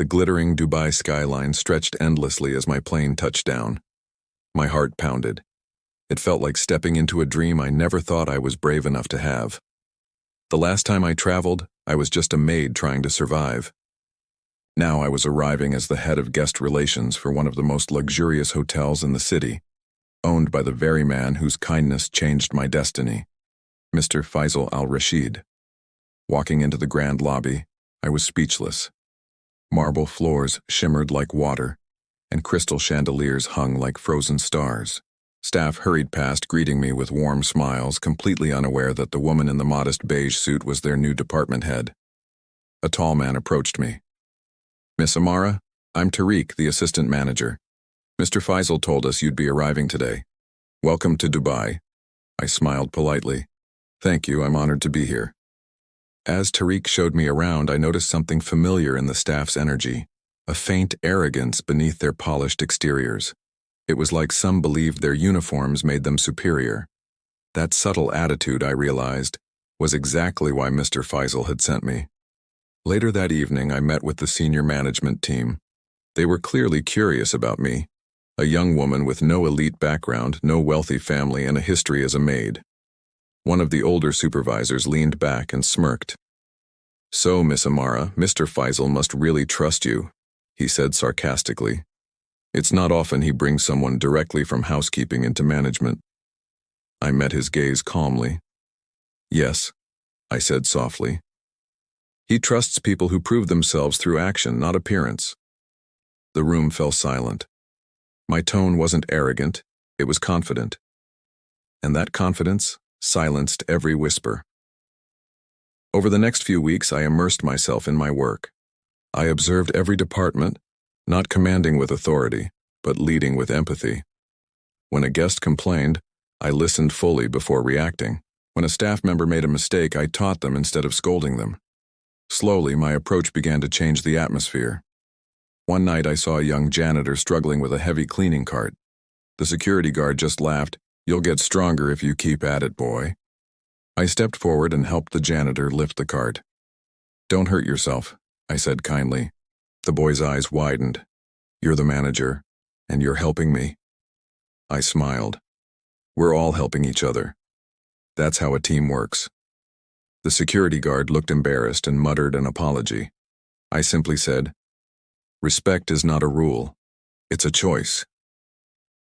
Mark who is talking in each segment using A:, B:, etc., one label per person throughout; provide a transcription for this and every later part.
A: The glittering Dubai skyline stretched endlessly as my plane touched down. My heart pounded. It felt like stepping into a dream I never thought I was brave enough to have. The last time I traveled, I was just a maid trying to survive. Now I was arriving as the head of guest relations for one of the most luxurious hotels in the city, owned by the very man whose kindness changed my destiny, Mr. Faisal Al-Rashid. Walking into the grand lobby, I was speechless. Marble floors shimmered like water, and crystal chandeliers hung like frozen stars. Staff hurried past, greeting me with warm smiles, completely unaware that the woman in the modest beige suit was their new department head. A tall man approached me. "Miss Amara, I'm Tariq, the assistant manager. Mr. Faisal told us you'd be arriving today. Welcome to Dubai." I smiled politely. "Thank you, I'm honored to be here." As Tariq showed me around, I noticed something familiar in the staff's energy, a faint arrogance beneath their polished exteriors. It was like some believed their uniforms made them superior. That subtle attitude, I realized, was exactly why Mr. Faisal had sent me. Later that evening, I met with the senior management team. They were clearly curious about me, a young woman with no elite background, no wealthy family, and a history as a maid. One of the older supervisors leaned back and smirked. "So, Miss Amara, Mr. Faisal must really trust you," he said sarcastically. "It's not often he brings someone directly from housekeeping into management." I met his gaze calmly. "Yes," I said softly. "He trusts people who prove themselves through action, not appearance." The room fell silent. My tone wasn't arrogant, it was confident. And that confidence silenced every whisper. Over the next few weeks, I immersed myself in my work. I observed every department, not commanding with authority, but leading with empathy. When a guest complained, I listened fully before reacting. When a staff member made a mistake, I taught them instead of scolding them. Slowly, my approach began to change the atmosphere. One night, I saw a young janitor struggling with a heavy cleaning cart. The security guard just laughed. "You'll get stronger if you keep at it, boy." I stepped forward and helped the janitor lift the cart. "Don't hurt yourself," I said kindly. The boy's eyes widened. "You're the manager, and you're helping me." I smiled. "We're all helping each other. That's how a team works." The security guard looked embarrassed and muttered an apology. I simply said, "Respect is not a rule. It's a choice."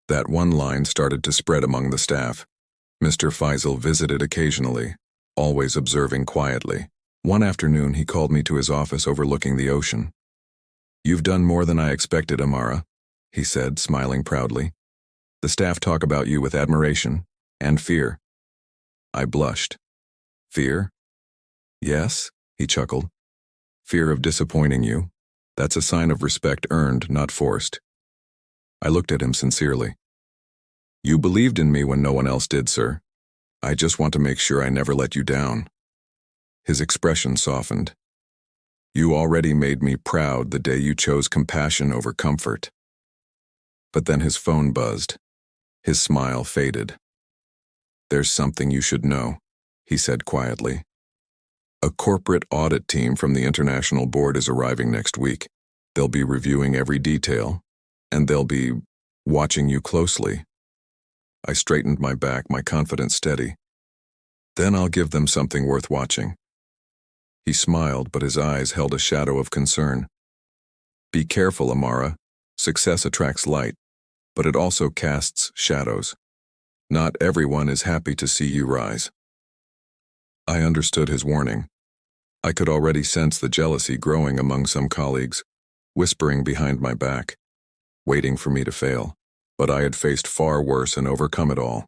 A: That one line started to spread among the staff. Mr. Faisal visited occasionally, always observing quietly. One afternoon, he called me to his office overlooking the ocean. "You've done more than I expected, Amara," he said, smiling proudly. "The staff talk about you with admiration and fear." I blushed. "Fear?" "Yes," he chuckled. "Fear of disappointing you. That's a sign of respect earned, not forced." I looked at him sincerely. "You believed in me when no one else did, sir. I just want to make sure I never let you down." His expression softened. "You already made me proud the day you chose compassion over comfort." But then his phone buzzed. His smile faded. "There's something you should know," he said quietly. "A corporate audit team from the International Board is arriving next week. They'll be reviewing every detail, and they'll be watching you closely." I straightened my back, my confidence steady. "Then I'll give them something worth watching." He smiled, but his eyes held a shadow of concern. "Be careful, Amara. Success attracts light, but it also casts shadows. Not everyone is happy to see you rise." I understood his warning. I could already sense the jealousy growing among some colleagues, whispering behind my back, waiting for me to fail. But I had faced far worse and overcome it all.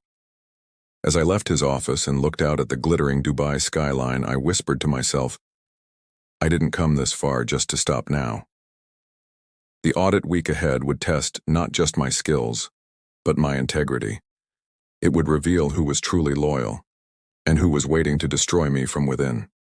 A: As I left his office and looked out at the glittering Dubai skyline, I whispered to myself, I didn't come this far just to stop now. The audit week ahead would test not just my skills, but my integrity. It would reveal who was truly loyal, and who was waiting to destroy me from within.